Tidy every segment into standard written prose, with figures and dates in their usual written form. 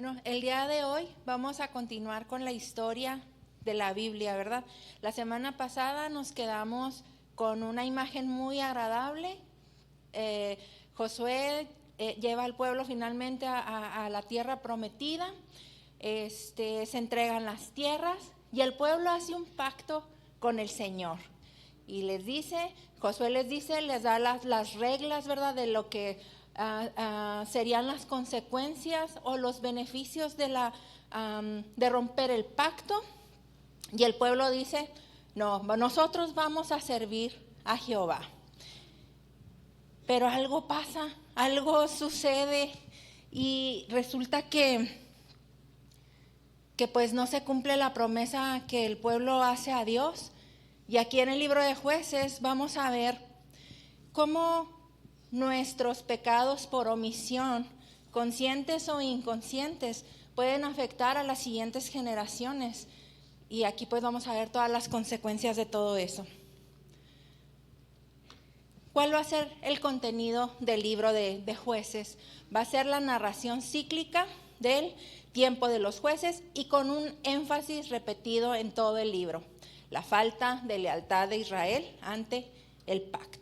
Bueno, el día de hoy vamos a continuar con la historia de la Biblia, ¿verdad? La semana pasada nos quedamos con una imagen muy agradable. Josué lleva al pueblo finalmente a la tierra prometida. Se entregan las tierras y el pueblo hace un pacto con el Señor. Y les dice, Josué les da las reglas, ¿verdad? De lo que serían las consecuencias o los beneficios de romper el pacto. Y el pueblo dice, no, nosotros vamos a servir a Jehová. Pero algo pasa, algo sucede y resulta que pues no se cumple la promesa que el pueblo hace a Dios. Y aquí en el libro de Jueces vamos a ver cómo nuestros pecados por omisión, conscientes o inconscientes, pueden afectar a las siguientes generaciones. Y aquí pues vamos a ver todas las consecuencias de todo eso. ¿Cuál va a ser el contenido del libro de Jueces? Va a ser la narración cíclica del tiempo de los jueces y con un énfasis repetido en todo el libro: la falta de lealtad de Israel ante el pacto.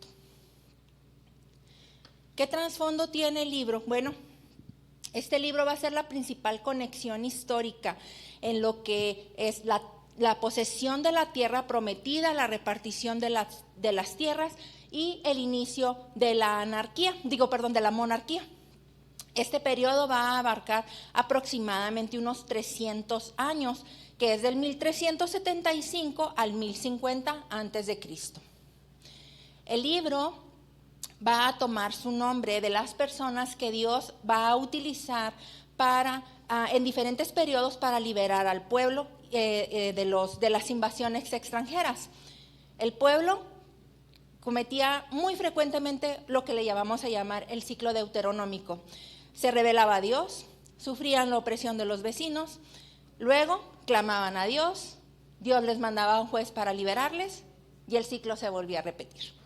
¿Qué trasfondo tiene el libro? Bueno, este libro va a ser la principal conexión histórica en lo que es la posesión de la tierra prometida, la repartición de las tierras y el inicio de la de la monarquía. Este periodo va a abarcar aproximadamente unos 300 años, que es del 1375 al 1050 a.C. El libro va a tomar su nombre de las personas que Dios va a utilizar en diferentes periodos para liberar al pueblo de las invasiones extranjeras. El pueblo cometía muy frecuentemente lo que le llamamos a llamar el ciclo deuteronómico. Se rebelaba a Dios, sufrían la opresión de los vecinos, luego clamaban a Dios, Dios les mandaba a un juez para liberarles y el ciclo se volvía a repetir.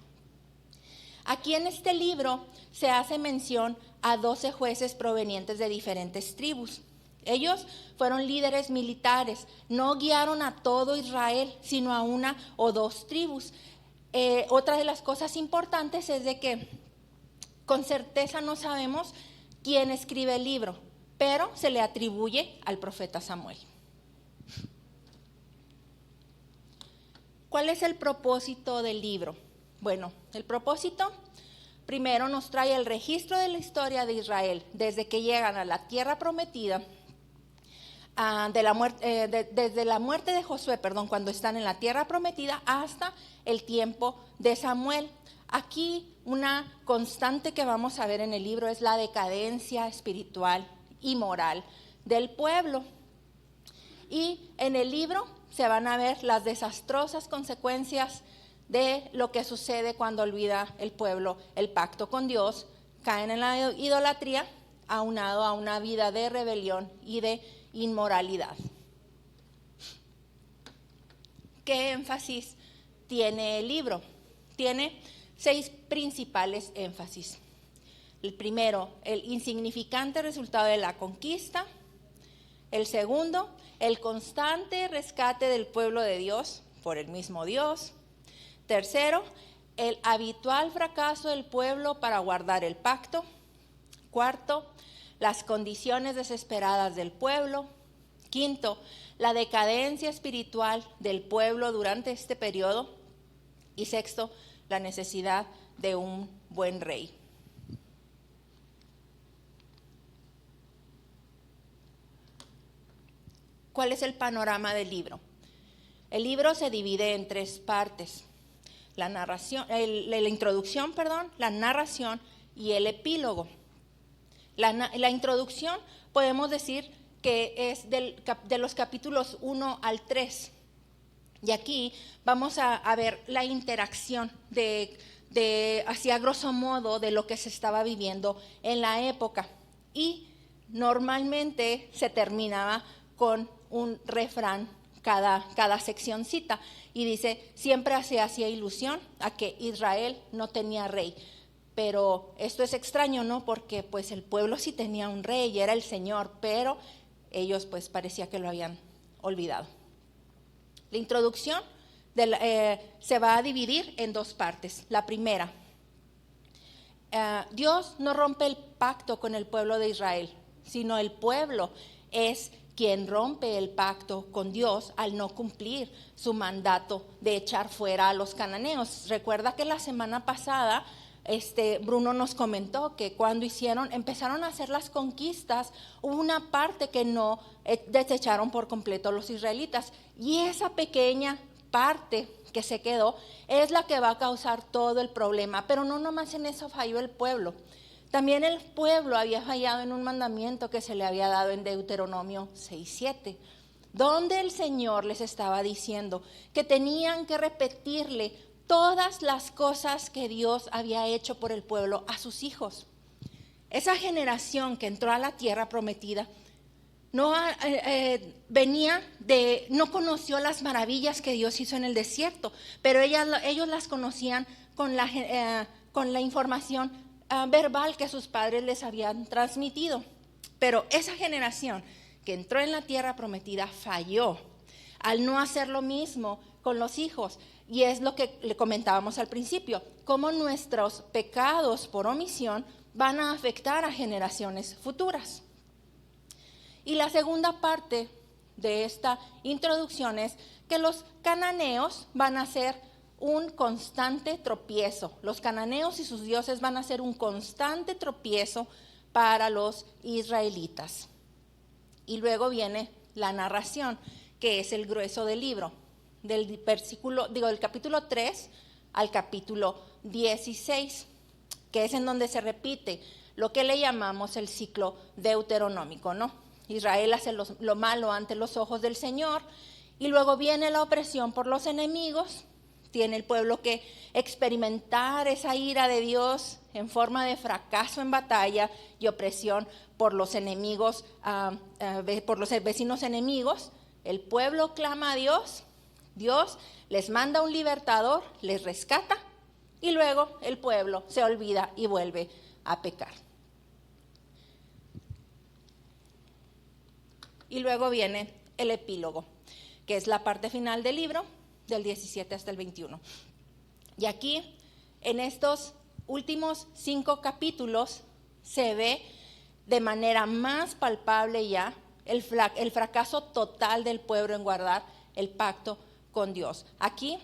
Aquí en este libro se hace mención a 12 jueces provenientes de diferentes tribus. Ellos fueron líderes militares, no guiaron a todo Israel, sino a una o dos tribus. Otra de las cosas importantes es de que con certeza no sabemos quién escribe el libro, pero se le atribuye al profeta Samuel. ¿Cuál es el propósito del libro? Bueno, el propósito primero nos trae el registro de la historia de Israel desde que llegan a la tierra prometida, desde la muerte de Josué, cuando están en la tierra prometida, hasta el tiempo de Samuel. Aquí una constante que vamos a ver en el libro es la decadencia espiritual y moral del pueblo. Y en el libro se van a ver las desastrosas consecuencias de lo que sucede cuando olvida el pueblo el pacto con Dios, caen en la idolatría, aunado a una vida de rebelión y de inmoralidad. ¿Qué énfasis tiene el libro? Tiene 6 principales énfasis. El primero, el insignificante resultado de la conquista. El segundo, el constante rescate del pueblo de Dios por el mismo Dios. Tercero, el habitual fracaso del pueblo para guardar el pacto. Cuarto, las condiciones desesperadas del pueblo. Quinto, la decadencia espiritual del pueblo durante este periodo. Y sexto, la necesidad de un buen rey. ¿Cuál es el panorama del libro? El libro se divide en 3 partes: la introducción, la narración y el epílogo. La introducción podemos decir que es de los capítulos 1 al 3. Y aquí vamos a ver la interacción así a grosso modo, de lo que se estaba viviendo en la época. Y normalmente se terminaba con un refrán cada seccioncita. Y dice, siempre se hacía ilusión a que Israel no tenía rey. Pero esto es extraño, ¿no? Porque pues el pueblo sí tenía un rey y era el Señor, pero ellos pues parecía que lo habían olvidado. La introducción se va a dividir en dos partes. La primera, Dios no rompe el pacto con el pueblo de Israel, sino el pueblo es quien rompe el pacto con Dios al no cumplir su mandato de echar fuera a los cananeos. Recuerda que la semana pasada Bruno nos comentó que cuando empezaron a hacer las conquistas, hubo una parte que no desecharon por completo los israelitas, y esa pequeña parte que se quedó es la que va a causar todo el problema. Pero no nomás en eso falló el pueblo. También el pueblo había fallado en un mandamiento que se le había dado en Deuteronomio 6:7, donde el Señor les estaba diciendo que tenían que repetirle todas las cosas que Dios había hecho por el pueblo a sus hijos. Esa generación que entró a la tierra prometida no conoció las maravillas que Dios hizo en el desierto, pero ellos las conocían con la información verbal que sus padres les habían transmitido. Pero esa generación que entró en la tierra prometida falló al no hacer lo mismo con los hijos. Y es lo que le comentábamos al principio, cómo nuestros pecados por omisión van a afectar a generaciones futuras. Y la segunda parte de esta introducción es que los cananeos van a ser un constante tropiezo. Los cananeos y sus dioses van a ser un constante tropiezo para los israelitas. Y luego viene la narración, que es el grueso del libro, del capítulo 3 al capítulo 16, que es en donde se repite lo que le llamamos el ciclo deuteronómico, ¿no? Israel hace lo malo ante los ojos del Señor, y luego viene la opresión por los enemigos. Tiene el pueblo que experimentar esa ira de Dios en forma de fracaso en batalla y opresión por los enemigos, por los vecinos enemigos. El pueblo clama a Dios, Dios les manda un libertador, les rescata, y luego el pueblo se olvida y vuelve a pecar. Y luego viene el epílogo, que es la parte final del libro, del 17 hasta el 21. Y aquí, en estos últimos 5 capítulos, se ve de manera más palpable ya el fracaso total del pueblo en guardar el pacto con Dios. Aquí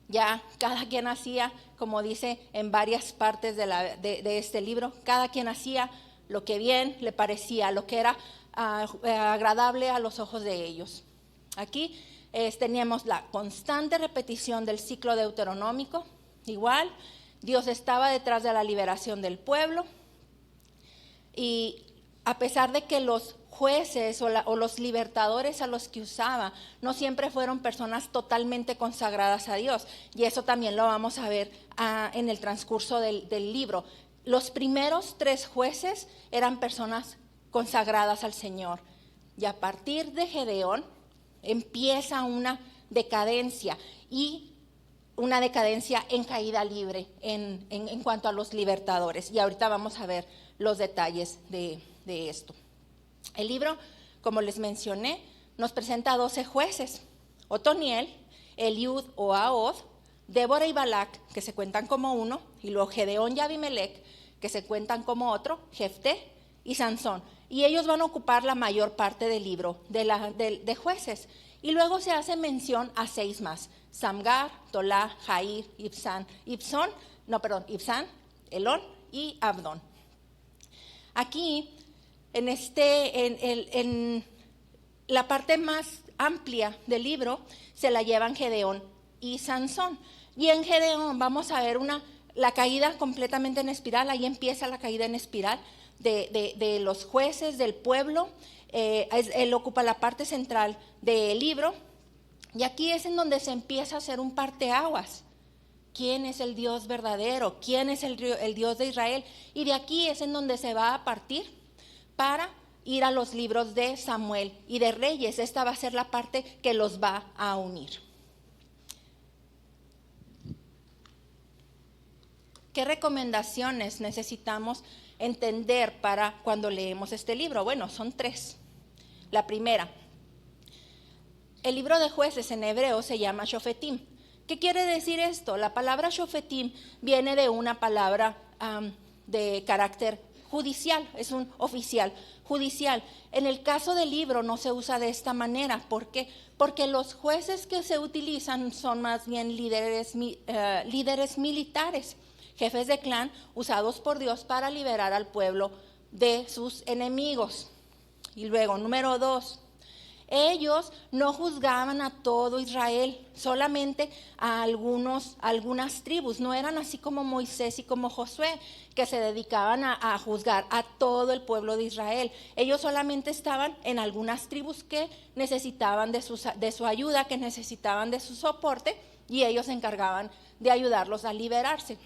ya cada quien hacía, como dice en varias partes de este libro, cada quien hacía lo que bien le parecía, lo que era agradable a los ojos de ellos. Aquí teníamos la constante repetición del ciclo deuteronómico. Igual, Dios estaba detrás de la liberación del pueblo, y a pesar de que los jueces o los libertadores a los que usaba no siempre fueron personas totalmente consagradas a Dios, y eso también lo vamos a ver en el transcurso del libro. Los primeros 3 jueces eran personas consagradas al Señor, y a partir de Gedeón empieza una decadencia, y una decadencia en caída libre en cuanto a los libertadores, y ahorita vamos a ver los detalles de esto. El libro, como les mencioné, nos presenta a 12 jueces: Otoniel, Eliud o Ahod, Débora y Balac, que se cuentan como uno, y luego Gedeón y Abimelec, que se cuentan como otro, Jefté y Sansón. Y ellos van a ocupar la mayor parte del libro de jueces. Y luego se hace mención a 6 más: Samgar, Tolá, Jair, Ibsán, Elón y Abdón. Aquí, en la parte más amplia del libro, se la llevan Gedeón y Sansón. Y en Gedeón vamos a ver la caída completamente en espiral. Ahí empieza la caída en espiral de los jueces, del pueblo. Él ocupa la parte central del libro, y aquí es en donde se empieza a hacer un parteaguas. ¿Quién es el Dios verdadero? ¿Quién es el Dios de Israel? Y de aquí es en donde se va a partir para ir a los libros de Samuel y de Reyes. Esta va a ser la parte que los va a unir. ¿Qué recomendaciones necesitamos entender para cuando leemos este libro? Bueno, son 3. La primera, el libro de Jueces en hebreo se llama Shofetim. ¿Qué quiere decir esto? La palabra Shofetim viene de una palabra de carácter judicial, es un oficial judicial. En el caso del libro no se usa de esta manera. ¿Por qué? Porque los jueces que se utilizan son más bien líderes militares, jefes de clan usados por Dios para liberar al pueblo de sus enemigos. Y luego, número 2, ellos no juzgaban a todo Israel, solamente a algunas tribus. No eran así como Moisés y como Josué, que se dedicaban a juzgar a todo el pueblo de Israel. Ellos solamente estaban en algunas tribus que necesitaban de su ayuda, que necesitaban de su soporte, y ellos se encargaban de ayudarlos a liberarse.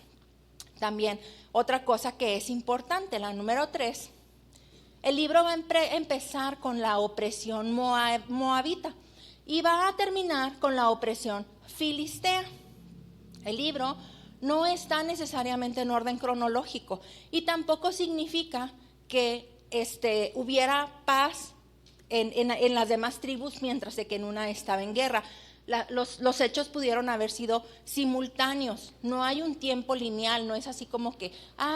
También otra cosa que es importante, la número 3, el libro va a empezar con la opresión moabita y va a terminar con la opresión filistea. El libro no está necesariamente en orden cronológico y tampoco significa que hubiera paz en las demás tribus mientras que en una estaba en guerra. Los hechos pudieron haber sido simultáneos, no hay un tiempo lineal, no es así como que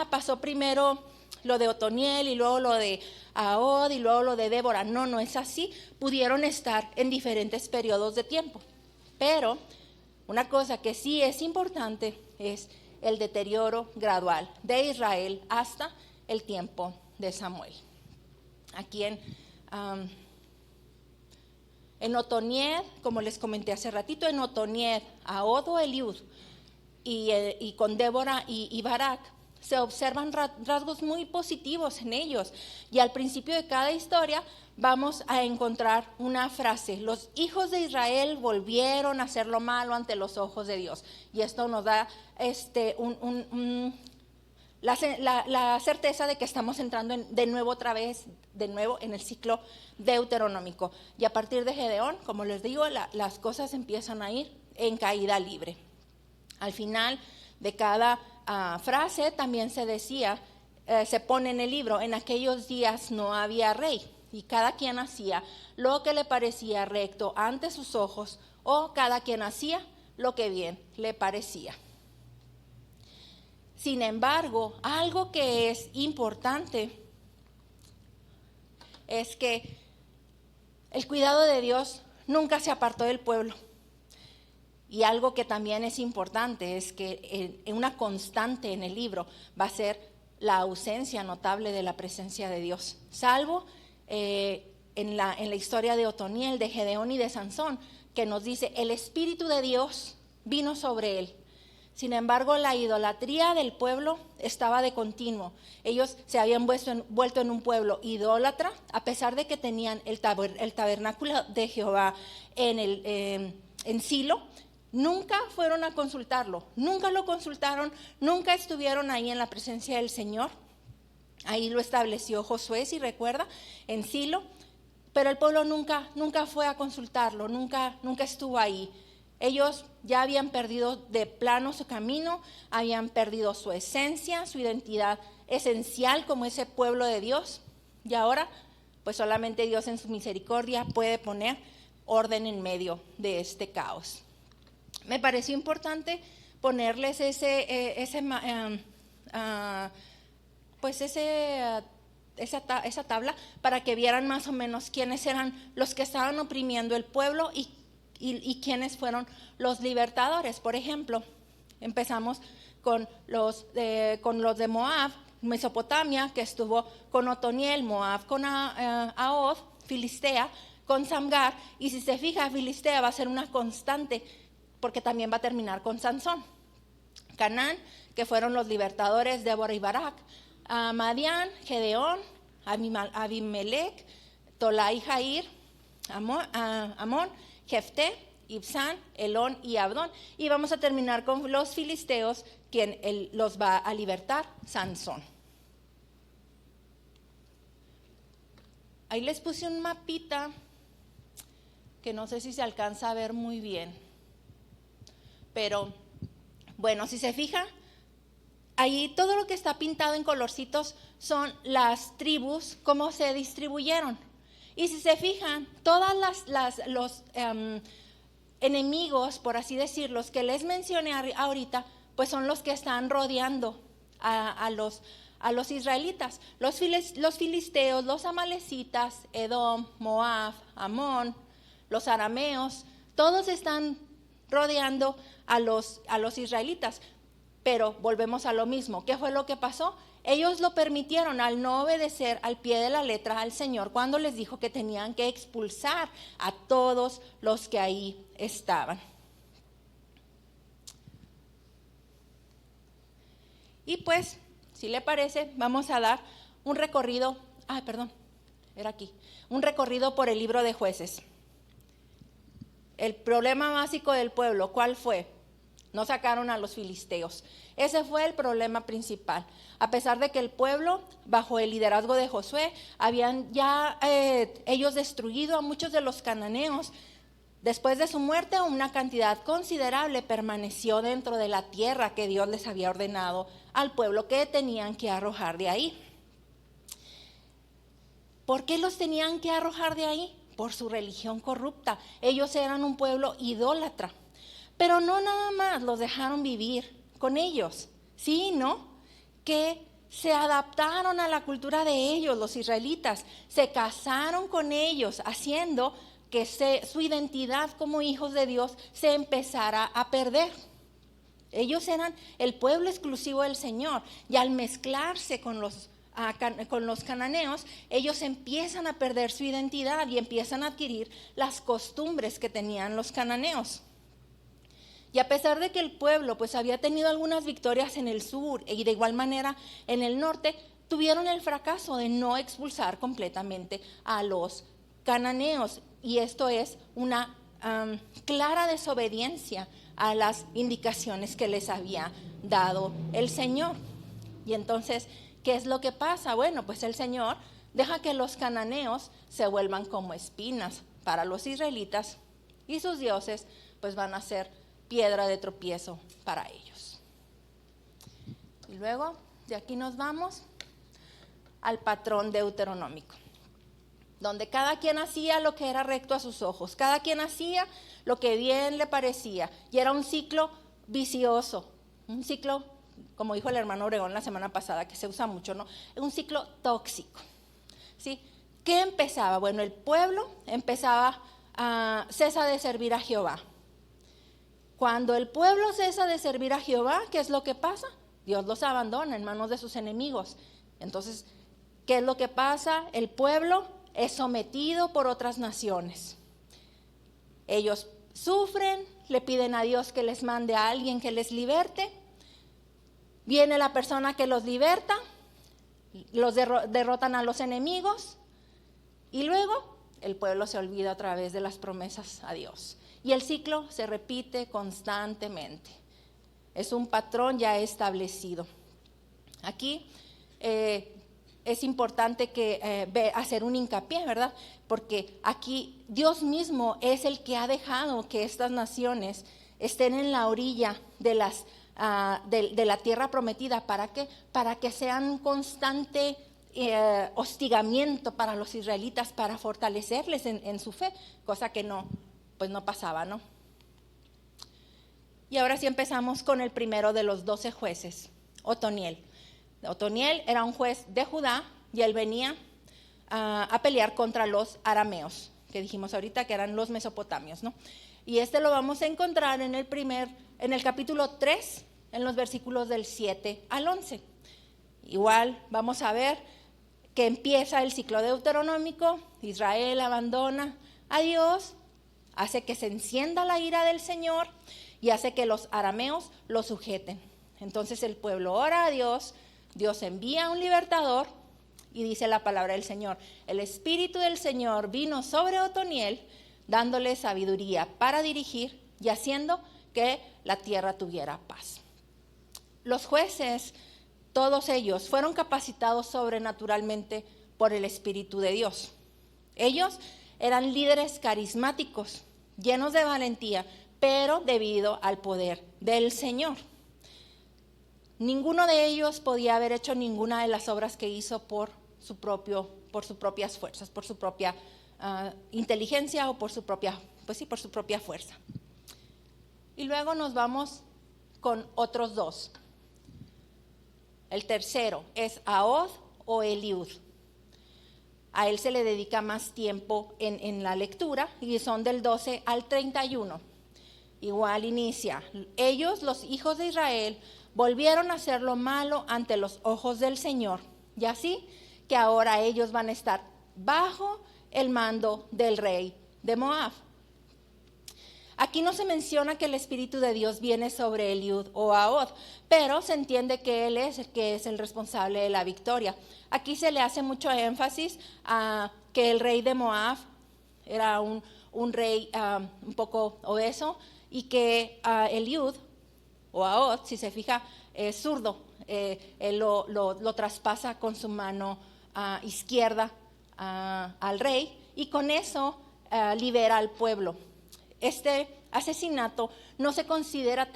pasó primero lo de Otoniel y luego lo de Ahod y luego lo de Débora. No es así, pudieron estar en diferentes periodos de tiempo. Pero una cosa que sí es importante es el deterioro gradual de Israel hasta el tiempo de Samuel. Aquí en Otoniel, como les comenté hace ratito, en Otoniel, Ahod o Eliud y con Débora y Barak, se observan rasgos muy positivos en ellos. Y al principio de cada historia vamos a encontrar una frase: los hijos de Israel volvieron a hacer lo malo ante los ojos de Dios. Y esto nos da la certeza de que estamos entrando de nuevo en el ciclo deuteronómico. Y a partir de Gedeón, como les digo, las cosas empiezan a ir en caída libre. Al final de cada frase también se decía, se pone en el libro: en aquellos días no había rey, y cada quien hacía lo que le parecía recto ante sus ojos, o cada quien hacía lo que bien le parecía. Sin embargo, algo que es importante es que el cuidado de Dios nunca se apartó del pueblo. Y algo que también es importante es que una constante en el libro va a ser la ausencia notable de la presencia de Dios, salvo en la historia de Otoniel, de Gedeón y de Sansón, que nos dice: el Espíritu de Dios vino sobre él. Sin embargo, la idolatría del pueblo estaba de continuo. Ellos se habían vuelto en un pueblo idólatra, a pesar de que tenían el tabernáculo de Jehová en Silo. Nunca fueron a consultarlo, nunca lo consultaron, nunca estuvieron ahí en la presencia del Señor. Ahí lo estableció Josué, si recuerda, en Silo, pero el pueblo nunca fue a consultarlo, nunca estuvo ahí. Ellos ya habían perdido de plano su camino, habían perdido su esencia, su identidad esencial como ese pueblo de Dios, y ahora pues solamente Dios en su misericordia puede poner orden en medio de este caos. Me pareció importante ponerles esa tabla para que vieran más o menos quiénes eran los que estaban oprimiendo el pueblo y quiénes fueron los libertadores. Por ejemplo, empezamos con los de Moab, Mesopotamia, que estuvo con Otoniel, Moab con Ahod, Filistea con Samgar, y si se fija, Filistea va a ser una constante porque también va a terminar con Sansón. Canaán, que fueron los libertadores, Débora y Barak. Madián, Gedeón, Abimelech, Tolá y Jair, Amón, Jefté, Ibsán, Elón y Abdón. Y vamos a terminar con los filisteos, quien los va a libertar, Sansón. Ahí les puse un mapita que no sé si se alcanza a ver muy bien. Pero, bueno, si se fija, ahí todo lo que está pintado en colorcitos son las tribus, cómo se distribuyeron. Y si se fijan, todas los enemigos, por así decirlos, que les mencioné ahorita, pues son los que están rodeando a los israelitas. Los filisteos, los amalecitas, Edom, Moab, Amón, los arameos, todos están rodeando a los israelitas. Pero volvemos a lo mismo. ¿Qué fue lo que pasó? Ellos lo permitieron al no obedecer al pie de la letra al Señor cuando les dijo que tenían que expulsar a todos los que ahí estaban. Y pues, si le parece, vamos a dar un recorrido, un recorrido por el libro de Jueces. El problema básico del pueblo, ¿cuál fue? No sacaron a los filisteos. Ese fue el problema principal. A pesar de que el pueblo, bajo el liderazgo de Josué, habían ya ellos destruido a muchos de los cananeos, después de su muerte una cantidad considerable permaneció dentro de la tierra que Dios les había ordenado al pueblo que tenían que arrojar de ahí. ¿Por qué los tenían que arrojar de ahí? Por su religión corrupta. Ellos eran un pueblo idólatra. Pero no nada más los dejaron vivir con ellos, sino que se adaptaron a la cultura de ellos, los israelitas, se casaron con ellos, haciendo que su identidad como hijos de Dios se empezara a perder. Ellos eran el pueblo exclusivo del Señor, y al mezclarse con los cananeos, ellos empiezan a perder su identidad y empiezan a adquirir las costumbres que tenían los cananeos. Y a pesar de que el pueblo pues había tenido algunas victorias en el sur y de igual manera en el norte, tuvieron el fracaso de no expulsar completamente a los cananeos. Y esto es una clara desobediencia a las indicaciones que les había dado el Señor. Y entonces, ¿qué es lo que pasa? Bueno, pues el Señor deja que los cananeos se vuelvan como espinas para los israelitas, y sus dioses pues van a ser piedra de tropiezo para ellos. Y luego de aquí nos vamos al patrón deuteronómico, donde cada quien hacía lo que era recto a sus ojos, cada quien hacía lo que bien le parecía, y era un ciclo vicioso, un ciclo, como dijo el hermano Obregón la semana pasada, que se usa mucho, ¿no? Un ciclo tóxico, ¿sí? ¿Qué empezaba? Bueno, el pueblo empezaba a cesar de servir a Jehová. Cuando el pueblo cesa de servir a Jehová, ¿qué es lo que pasa? Dios los abandona en manos de sus enemigos. Entonces, ¿qué es lo que pasa? El pueblo es sometido por otras naciones. Ellos sufren, le piden a Dios que les mande a alguien que les liberte. Viene la persona que los liberta, los derrotan a los enemigos, y luego el pueblo se olvida otra vez de las promesas a Dios. Y el ciclo se repite constantemente. Es un patrón ya establecido. Aquí es importante hacer un hincapié, ¿verdad? Porque aquí Dios mismo es el que ha dejado que estas naciones estén en la orilla de la tierra prometida. ¿Para qué? Para que sean un constante hostigamiento para los israelitas, para fortalecerles en su fe, cosa que no pasaba, ¿no? Y ahora sí empezamos con el primero de los 12 jueces, Otoniel. Otoniel era un juez de Judá y él venía a pelear contra los arameos, que dijimos ahorita que eran los mesopotamios, ¿no? Y lo vamos a encontrar en el capítulo 3, en los versículos del 7 al 11. Igual vamos a ver que empieza el ciclo deuteronómico. Israel abandona a Dios, hace que se encienda la ira del Señor y hace que los arameos lo sujeten. Entonces el pueblo ora a Dios, Dios envía un libertador y dice la palabra del Señor: el Espíritu del Señor vino sobre Otoniel, dándole sabiduría para dirigir y haciendo que la tierra tuviera paz. Los jueces, todos ellos, fueron capacitados sobrenaturalmente por el Espíritu de Dios. Ellos eran líderes carismáticos, llenos de valentía, pero debido al poder del Señor. Ninguno de ellos podía haber hecho ninguna de las obras que hizo por sus propias fuerzas, por su propia inteligencia o por su propia, por su propia fuerza. Y luego nos vamos con otros dos. El tercero es Ahod o Eliud. A él se le dedica más tiempo en la lectura y son del 12 al 31. Igual inicia: ellos, los hijos de Israel, volvieron a hacer lo malo ante los ojos del Señor, y así que ahora ellos van a estar bajo el mando del rey de Moab. Aquí no se menciona que el Espíritu de Dios viene sobre Eliud o Ahod, pero se entiende que él es el que es el responsable de la victoria. Aquí se le hace mucho énfasis a que el rey de Moab era un rey un poco obeso, y que Eliud o Ahod, si se fija, es zurdo. Él lo traspasa con su mano izquierda al rey, y con eso libera al pueblo. Este asesinato no se considera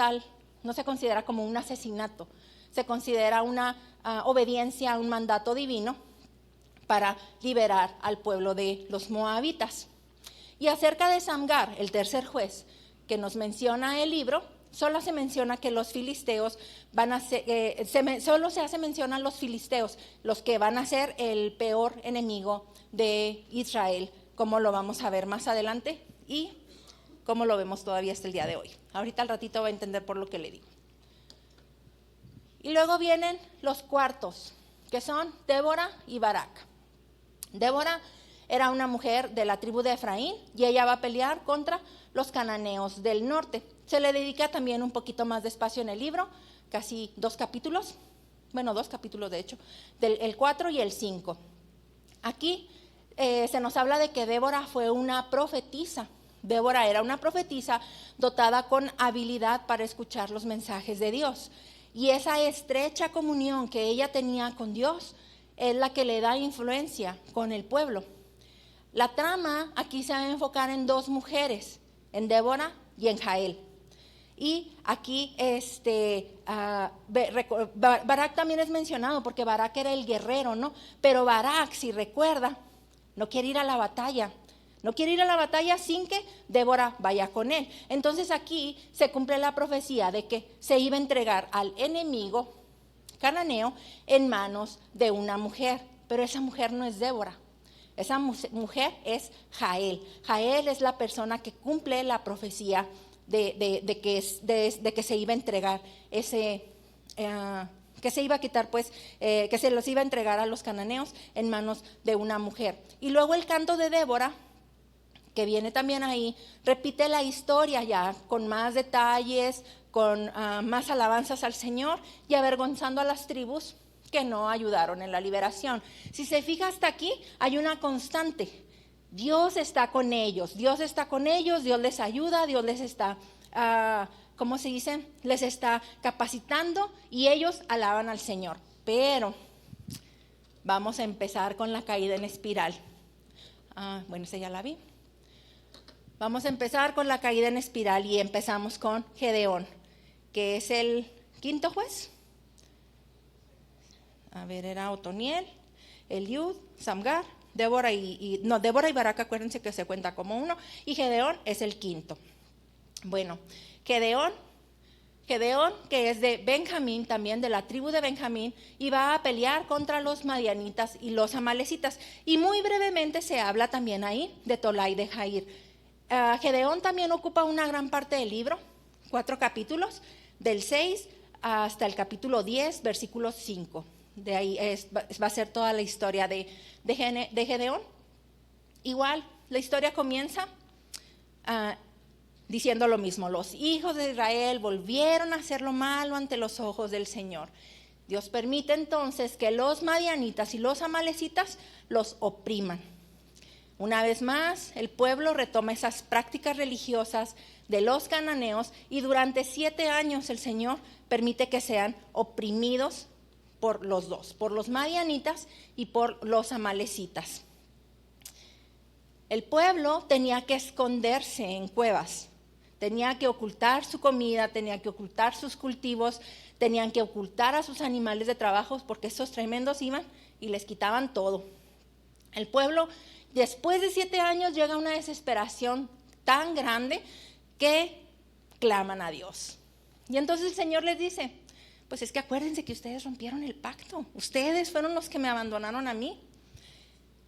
como un asesinato, se considera una obediencia a un mandato divino para liberar al pueblo de los moabitas. Y acerca de Samgar, el tercer juez que nos menciona el libro, solo se menciona que los filisteos van a ser, solo se hace mención a los filisteos, los que van a ser el peor enemigo de Israel, como lo vamos a ver más adelante y como lo vemos todavía hasta el día de hoy. Ahorita al ratito va a entender por lo que le digo. Y luego vienen los cuartos, que son Débora y Barak. Débora era una mujer de la tribu de Efraín y ella va a pelear contra los cananeos del norte. Se le dedica también un poquito más de espacio en el libro, casi 2 capítulos, bueno, 2 capítulos de hecho, el 4 y el 5. Aquí se nos habla de que Débora fue una profetisa. Débora era una profetisa dotada con habilidad para escuchar los mensajes de Dios. Y esa estrecha comunión que ella tenía con Dios es la que le da influencia con el pueblo. La trama aquí se va a enfocar en 2 mujeres, en Débora y en Jael. Y aquí Barak también es mencionado porque Barak era el guerrero, ¿no? Pero Barak, si recuerda, no quiere ir a la batalla. No quiere ir a la batalla sin que Débora vaya con él. Entonces aquí se cumple la profecía de que se iba a entregar al enemigo cananeo en manos de una mujer. Pero esa mujer no es Débora. Esa mujer es Jael. Jael es la persona que cumple la profecía de que se iba a entregar que se iba a quitar, que se los iba a entregar a los cananeos en manos de una mujer. Y luego el canto de Débora, que viene también ahí, repite la historia ya con más detalles, con más alabanzas al Señor y avergonzando a las tribus que no ayudaron en la liberación. Si se fija hasta aquí, hay una constante. Dios está con ellos, Dios les ayuda, Dios les está, ¿cómo se dice? Les está capacitando y ellos alaban al Señor. Pero vamos a empezar con la caída en espiral. Bueno, esa ya la vi. Vamos a empezar con la caída en espiral y empezamos con Gedeón, que es el 5.º juez. A ver, era Otoniel, Eliud, Samgar, Débora y Barak, acuérdense que se cuenta como uno, y Gedeón es el 5.º. Bueno, Gedeón, que es de Benjamín, también de la tribu de Benjamín, y va a pelear contra los madianitas y los amalecitas. Y muy brevemente se habla también ahí de Tolá y de Jair. Gedeón también ocupa una gran parte del libro, 4 capítulos, del 6 hasta el capítulo 10, versículo 5. De ahí va a ser toda la historia de Gedeón. Igual, la historia comienza diciendo lo mismo: los hijos de Israel volvieron a hacer lo malo ante los ojos del Señor. Dios permite entonces que los madianitas y los amalecitas los opriman. Una vez más, el pueblo retoma esas prácticas religiosas de los cananeos y durante 7 años el Señor permite que sean oprimidos por los dos, por los madianitas y por los amalecitas. El pueblo tenía que esconderse en cuevas, tenía que ocultar su comida, tenía que ocultar sus cultivos, tenían que ocultar a sus animales de trabajo porque esos tremendos iban y les quitaban todo. El pueblo después de 7 años llega una desesperación tan grande que claman a Dios. Y entonces el Señor les dice, pues es que acuérdense que ustedes rompieron el pacto, ustedes fueron los que me abandonaron a mí.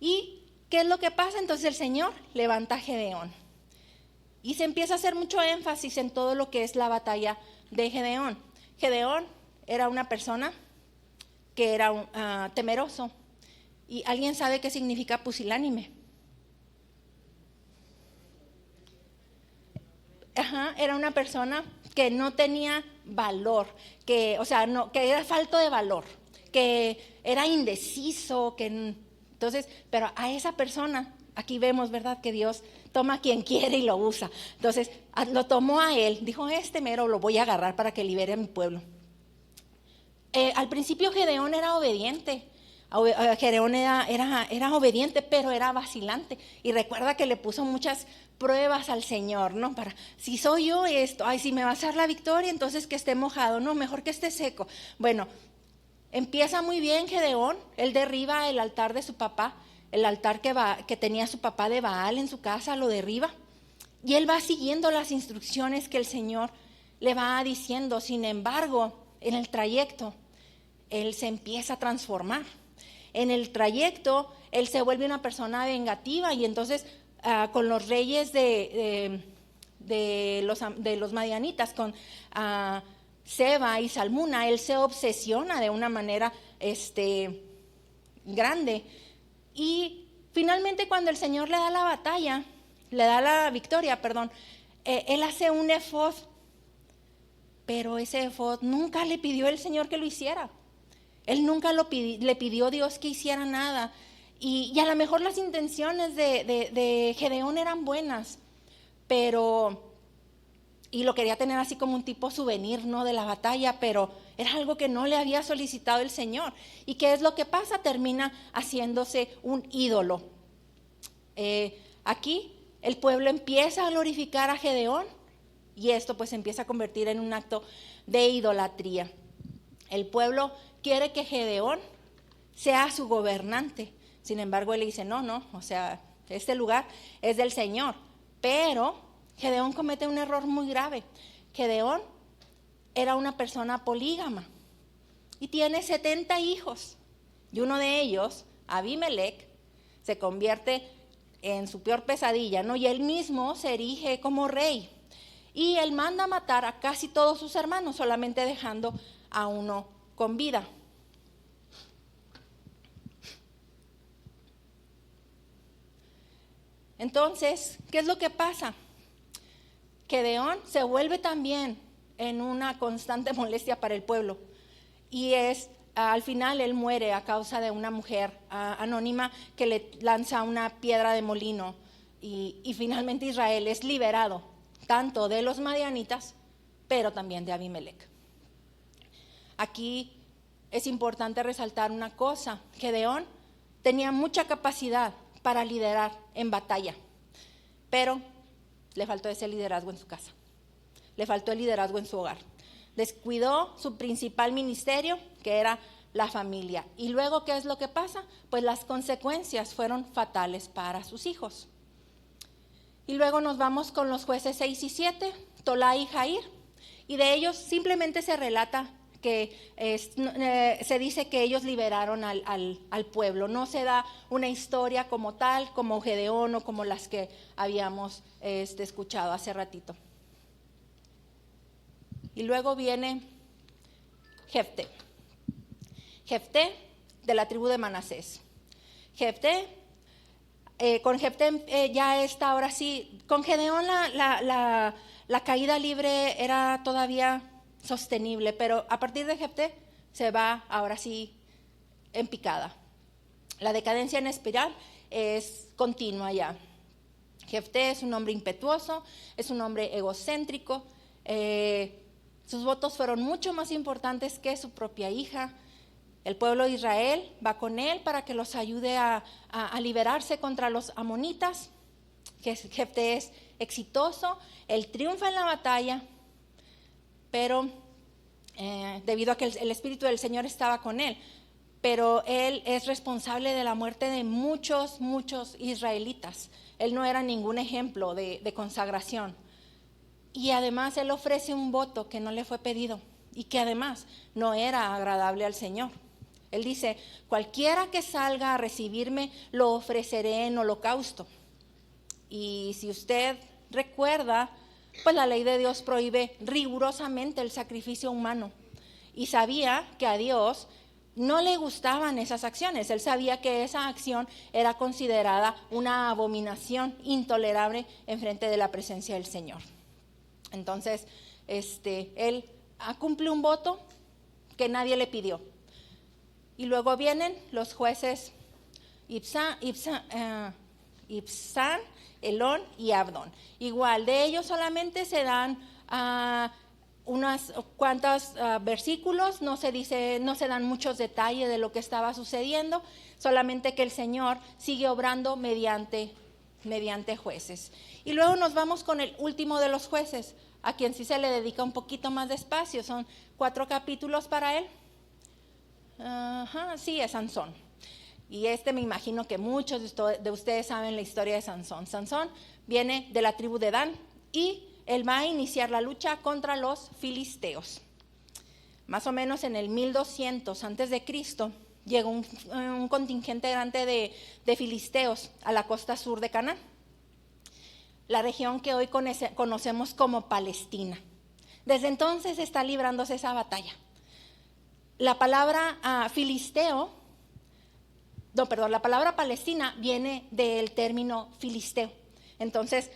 ¿Y qué es lo que pasa? Entonces el Señor levanta a Gedeón y se empieza a hacer mucho énfasis en todo lo que es la batalla de Gedeón. Gedeón era una persona que era temeroso. ¿Y alguien sabe qué significa pusilánime? Era una persona que no tenía valor, que era falto de valor, que era indeciso, entonces, pero a esa persona, aquí vemos, ¿verdad?, que Dios toma a quien quiere y lo usa. Entonces, lo tomó a él, dijo, mero lo voy a agarrar para que libere a mi pueblo. Al principio Gedeón era obediente. Gedeón era obediente, pero era vacilante. Y recuerda que le puso muchas pruebas al Señor, ¿no? Para, si soy yo esto, si me vas a dar la victoria, entonces que esté mojado, no, mejor que esté seco. Bueno, empieza muy bien Gedeón, él derriba el altar de su papá, el altar que tenía su papá de Baal en su casa, lo derriba. Y él va siguiendo las instrucciones que el Señor le va diciendo. Sin embargo, en el trayecto, él se empieza a transformar. En el trayecto, él se vuelve una persona vengativa y entonces con los reyes de los madianitas, con Seba y Salmuna, él se obsesiona de una manera grande. Y finalmente cuando el Señor le da la victoria, él hace un efod, pero ese efod nunca le pidió el Señor que lo hiciera. Él nunca le pidió a Dios que hiciera nada. Y a lo mejor las intenciones de Gedeón eran buenas, y lo quería tener así como un tipo souvenir, ¿no?, de la batalla, pero era algo que no le había solicitado el Señor. ¿Y qué es lo que pasa? Termina haciéndose un ídolo. Aquí el pueblo empieza a glorificar a Gedeón y esto pues empieza a convertir en un acto de idolatría. El pueblo quiere que Gedeón sea su gobernante. Sin embargo, él le dice, no, este lugar es del Señor. Pero Gedeón comete un error muy grave. Gedeón era una persona polígama y tiene 70 hijos. Y uno de ellos, Abimelech, se convierte en su peor pesadilla, ¿no? Y él mismo se erige como rey. Y él manda a matar a casi todos sus hermanos, solamente dejando a uno con vida. Entonces, ¿qué es lo que pasa? Gedeón se vuelve también en una constante molestia para el pueblo y al final él muere a causa de una mujer anónima que le lanza una piedra de molino y finalmente Israel es liberado tanto de los madianitas pero también de Abimelech. Aquí es importante resaltar una cosa: Gedeón tenía mucha capacidad para liderar en batalla, pero le faltó ese liderazgo en su casa, le faltó el liderazgo en su hogar, descuidó su principal ministerio, que era la familia. Y luego, ¿qué es lo que pasa? Pues las consecuencias fueron fatales para sus hijos. Y luego nos vamos con los jueces 6 y 7, Tolá y Jair, y de ellos simplemente se relata que se dice que ellos liberaron al pueblo. No se da una historia como tal, como Gedeón o como las que habíamos escuchado hace ratito. Y luego viene Jefté. Jefté de la tribu de Manasés. Con Jefté ya está ahora sí. Con Gedeón la caída libre era todavía sostenible, pero a partir de Jefté se va ahora sí en picada. La decadencia en espiral es continua ya. Jefté es un hombre impetuoso, es un hombre egocéntrico, sus votos fueron mucho más importantes que su propia hija. El pueblo de Israel va con él para que los ayude a liberarse contra los amonitas. Jefté es exitoso, él triunfa en la batalla, pero debido a que el Espíritu del Señor estaba con él. pero él es responsable de la muerte de muchos israelitas. Él no era ningún ejemplo de consagración. Y además él ofrece un voto que no le fue pedido y que además no era agradable al Señor. Él dice, cualquiera que salga a recibirme, lo ofreceré en holocausto. Y si usted recuerda, pues la ley de Dios prohíbe rigurosamente el sacrificio humano. Y sabía que a Dios no le gustaban esas acciones. Él sabía que esa acción era considerada una abominación intolerable en frente de la presencia del Señor. Entonces, él cumple un voto que nadie le pidió. Y luego vienen los jueces Ibzán, Elón y Abdón. Igual, de ellos solamente se dan unas cuantos versículos, no se dan muchos detalles de lo que estaba sucediendo, solamente que el Señor sigue obrando mediante jueces. Y luego nos vamos con el último de los jueces, a quien sí se le dedica un poquito más de espacio, son 4 capítulos para él. Sí, es Sansón. Y me imagino que muchos de ustedes saben la historia de Sansón. Sansón viene de la tribu de Dan y él va a iniciar la lucha contra los filisteos. Más o menos en el 1200 antes de Cristo llegó un contingente grande de filisteos a la costa sur de Canaán, la región que hoy conocemos como Palestina. Desde entonces está librándose esa batalla. La palabra la palabra Palestina viene del término filisteo. Entonces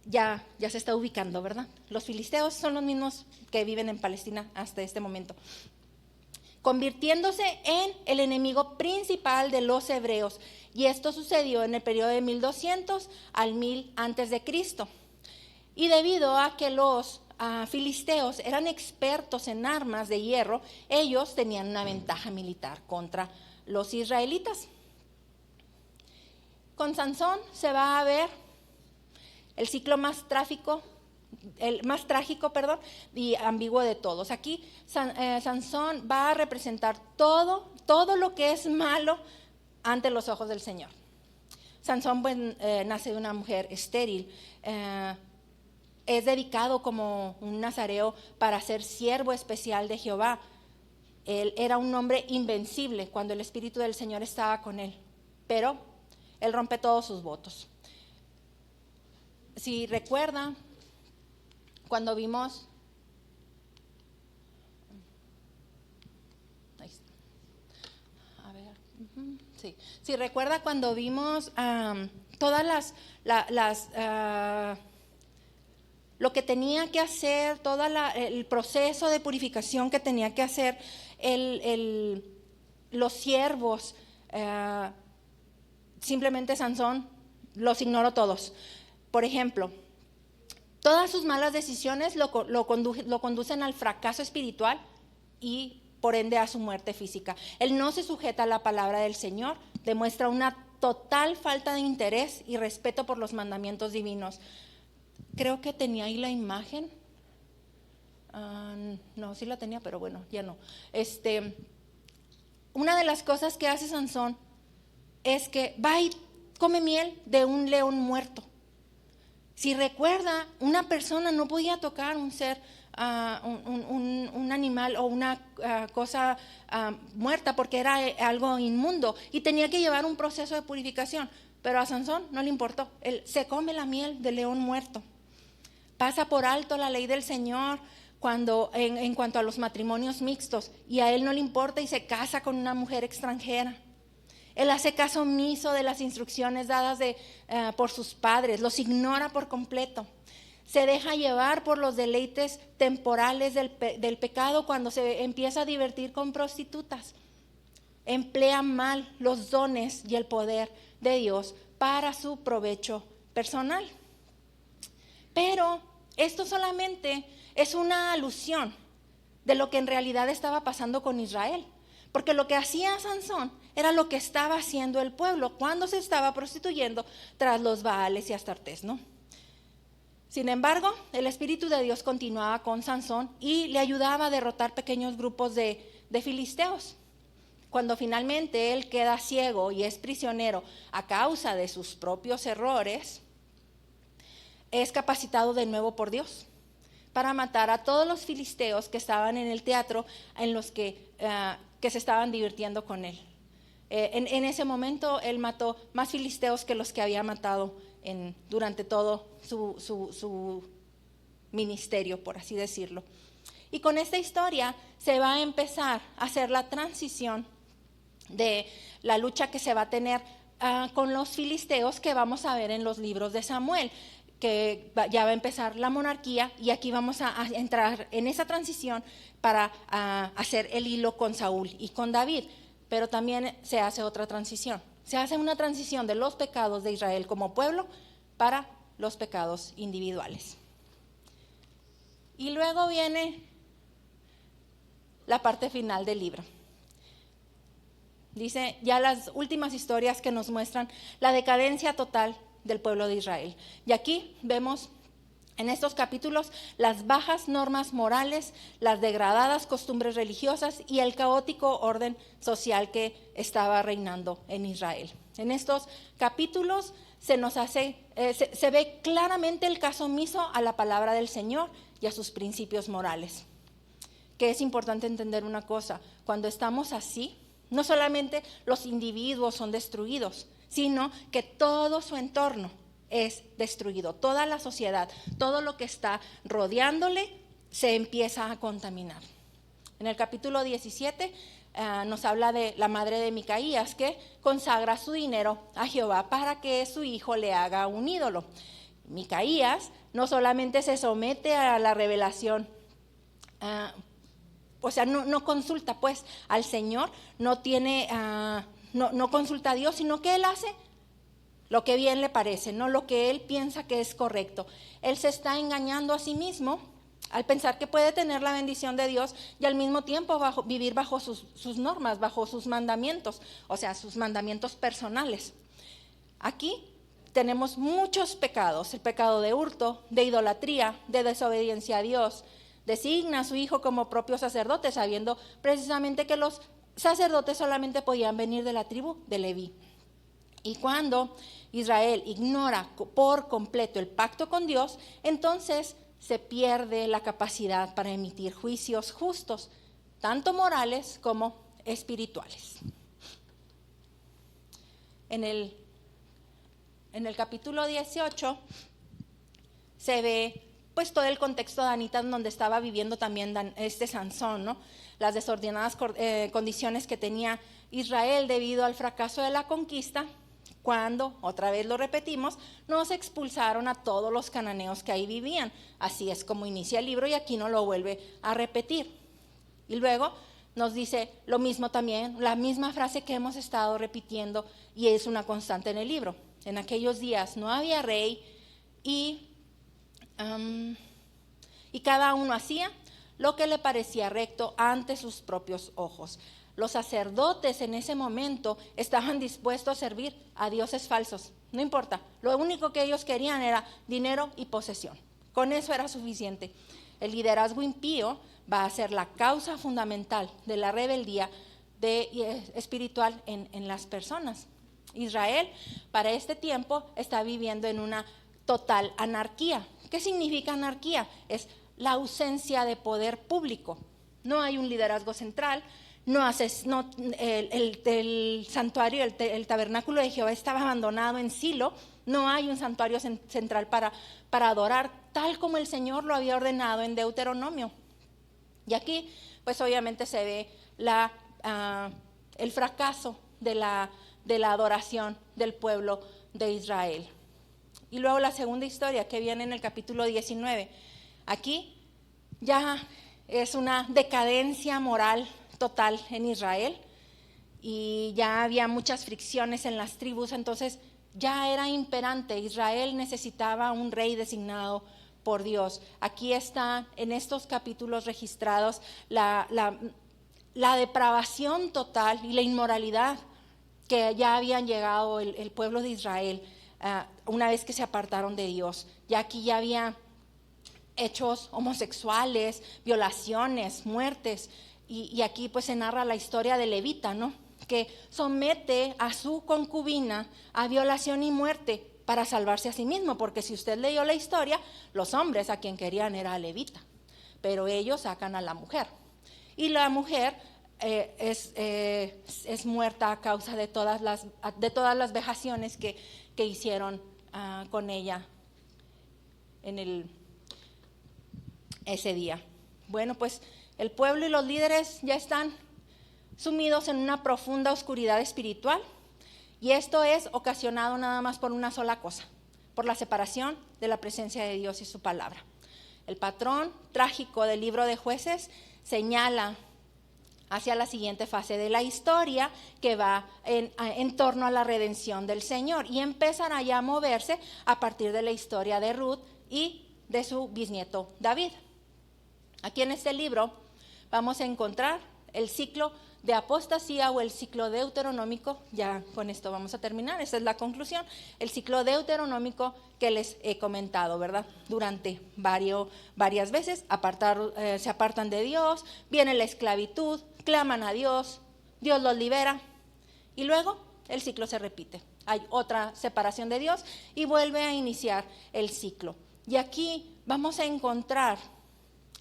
ya se está ubicando, ¿verdad? Los filisteos son los mismos que viven en Palestina hasta este momento, convirtiéndose en el enemigo principal de los hebreos. Y esto sucedió en el periodo de 1200 al 1000 antes de Cristo. Y debido a que los filisteos eran expertos en armas de hierro, ellos tenían una ventaja militar contra los israelitas. Con Sansón se va a ver el ciclo más trágico y ambiguo de todos. Aquí Sansón va a representar todo lo que es malo ante los ojos del Señor. Sansón nace de una mujer estéril, es dedicado como un nazareo para ser siervo especial de Jehová. Él era un hombre invencible cuando el Espíritu del Señor estaba con él, pero él rompe todos sus votos. Si recuerda, cuando vimos, si recuerda cuando vimos todas lo que tenía que hacer, el proceso de purificación que tenía que hacer los siervos, simplemente Sansón los ignoró todos. Por ejemplo, todas sus malas decisiones lo conducen al fracaso espiritual y por ende a su muerte física. Él no se sujeta a la palabra del Señor, demuestra una total falta de interés y respeto por los mandamientos divinos. Creo que tenía ahí la imagen. No, sí la tenía, pero bueno, ya no. Una de las cosas que hace Sansón es que va y come miel de un león muerto. Si recuerda, una persona no podía tocar un ser, un animal o una cosa muerta porque era algo inmundo y tenía que llevar un proceso de purificación. Pero a Sansón no le importó, él se come la miel del león muerto. Pasa por alto la ley del Señor en cuanto a los matrimonios mixtos, y a él no le importa y se casa con una mujer extranjera. Él hace caso omiso de las instrucciones dadas por sus padres, los ignora por completo. Se deja llevar por los deleites temporales del pecado cuando se empieza a divertir con prostitutas. Emplea mal los dones y el poder de Dios para su provecho personal. Pero esto solamente es una alusión de lo que en realidad estaba pasando con Israel. Porque lo que hacía Sansón era lo que estaba haciendo el pueblo cuando se estaba prostituyendo tras los Baales y Astartés, ¿no? Sin embargo, el Espíritu de Dios continuaba con Sansón y le ayudaba a derrotar pequeños grupos de filisteos. cuando finalmente él queda ciego y es prisionero a causa de sus propios errores, es capacitado de nuevo por Dios para matar a todos los filisteos que estaban en el teatro en los que se estaban divirtiendo con él. En ese momento él mató más filisteos que los que había matado durante todo su ministerio, por así decirlo. Y con esta historia se va a empezar a hacer la transición de la lucha que se va a tener con los filisteos, que vamos a ver en los libros de Samuel, que ya va a empezar la monarquía, y aquí vamos a entrar en esa transición para hacer el hilo con Saúl y con David. Pero también se hace otra transición. Se hace una transición de los pecados de Israel como pueblo para los pecados individuales. Y luego viene la parte final del libro. Dice ya las últimas historias que nos muestran la decadencia total del pueblo de Israel. Y aquí vemos en estos capítulos las bajas normas morales, las degradadas costumbres religiosas y el caótico orden social que estaba reinando en Israel. En estos capítulos se ve claramente el caso omiso a la palabra del Señor y a sus principios morales. Que es importante entender una cosa: cuando estamos así, no solamente los individuos son destruidos, sino que todo su entorno es destruido. Toda la sociedad, todo lo que está rodeándole se empieza a contaminar. En el capítulo 17 nos habla de la madre de Micaías, que consagra su dinero a Jehová para que su hijo le haga un ídolo. Micaías no solamente se somete a la revelación, no consulta pues al Señor, no consulta a Dios, sino que él hace lo que bien le parece, no lo que él piensa que es correcto. Él se está engañando a sí mismo al pensar que puede tener la bendición de Dios y al mismo tiempo vivir bajo sus normas, bajo sus mandamientos, o sea, sus mandamientos personales. Aquí tenemos muchos pecados: el pecado de hurto, de idolatría, de desobediencia a Dios. Designa a su hijo como propio sacerdote, sabiendo precisamente que los sacerdotes solamente podían venir de la tribu de Leví. Y cuando Israel ignora por completo el pacto con Dios, entonces se pierde la capacidad para emitir juicios justos, tanto morales como espirituales. En el capítulo 18 se ve pues todo el contexto de Anita, donde estaba viviendo también Sansón, ¿no? Las desordenadas condiciones que tenía Israel debido al fracaso de la conquista, cuando, otra vez lo repetimos, nos expulsaron a todos los cananeos que ahí vivían. Así es como inicia el libro, y aquí no lo vuelve a repetir. Y luego nos dice lo mismo también, la misma frase que hemos estado repitiendo, y es una constante en el libro. En aquellos días no había rey, y cada uno hacía lo que le parecía recto ante sus propios ojos. Los sacerdotes en ese momento estaban dispuestos a servir a dioses falsos, no importa. Lo único que ellos querían era dinero y posesión. Con eso era suficiente. El liderazgo impío va a ser la causa fundamental de la rebeldía espiritual en las personas. Israel para este tiempo está viviendo en una total anarquía. ¿Qué significa anarquía? Es la ausencia de poder público. No hay un liderazgo central. El santuario, el tabernáculo de Jehová estaba abandonado en Silo. No hay un santuario central para adorar, tal como el Señor lo había ordenado en Deuteronomio. Y aquí, pues obviamente se ve el fracaso de la adoración del pueblo de Israel. Y luego la segunda historia que viene en el capítulo 19. Aquí ya es una decadencia moral total en Israel, y ya había muchas fricciones en las tribus, entonces ya era imperante. Israel necesitaba un rey designado por Dios. Aquí está en estos capítulos registrados la depravación total y la inmoralidad que ya habían llegado el pueblo de Israel una vez que se apartaron de Dios. Ya aquí ya había hechos homosexuales, violaciones, muertes, y aquí pues se narra la historia de Levita, ¿no? Que somete a su concubina a violación y muerte para salvarse a sí mismo, porque si usted leyó la historia, los hombres a quien querían era a Levita, pero ellos sacan a la mujer, y la mujer es muerta a causa de todas las vejaciones que hicieron con ella ese día. Bueno, pues el pueblo y los líderes ya están sumidos en una profunda oscuridad espiritual, y esto es ocasionado nada más por una sola cosa: por la separación de la presencia de Dios y su palabra. El patrón trágico del libro de Jueces señala hacia la siguiente fase de la historia, que va en torno a la redención del Señor, y empezará ya a moverse a partir de la historia de Ruth y de su bisnieto David. Aquí en este libro vamos a encontrar el ciclo de apostasía o el ciclo deuteronómico. Ya con esto vamos a terminar, esa es la conclusión. El ciclo deuteronómico que les he comentado, ¿verdad? Durante varias veces se apartan de Dios, viene la esclavitud, claman a Dios, Dios los libera, y luego el ciclo se repite. Hay otra separación de Dios y vuelve a iniciar el ciclo. Y aquí vamos a encontrar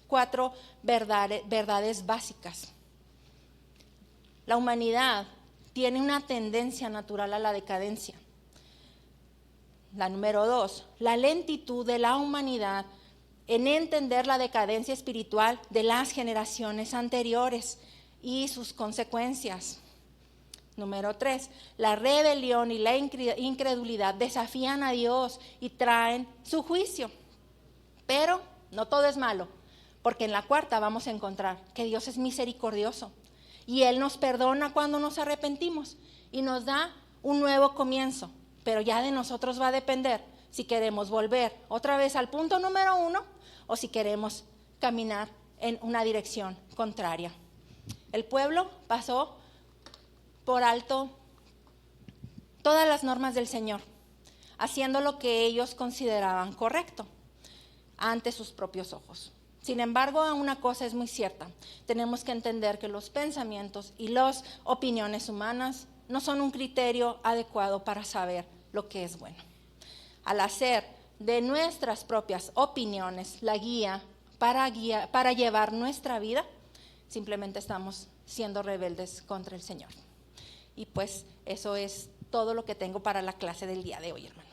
4 verdades básicas. La humanidad tiene una tendencia natural a la decadencia. La número 2, la lentitud de la humanidad en entender la decadencia espiritual de las generaciones anteriores y sus consecuencias. Número 3, la rebelión y la incredulidad desafían a Dios y traen su juicio. Pero no todo es malo, porque en la 4 vamos a encontrar que Dios es misericordioso y Él nos perdona cuando nos arrepentimos y nos da un nuevo comienzo. Pero ya de nosotros va a depender si queremos volver otra vez al punto número 1 o si queremos caminar en una dirección contraria. El pueblo pasó por alto todas las normas del Señor, haciendo lo que ellos consideraban correcto ante sus propios ojos. Sin embargo, una cosa es muy cierta: tenemos que entender que los pensamientos y las opiniones humanas no son un criterio adecuado para saber lo que es bueno. Al hacer de nuestras propias opiniones la guía para llevar nuestra vida, simplemente estamos siendo rebeldes contra el Señor. Y pues eso es todo lo que tengo para la clase del día de hoy, hermano.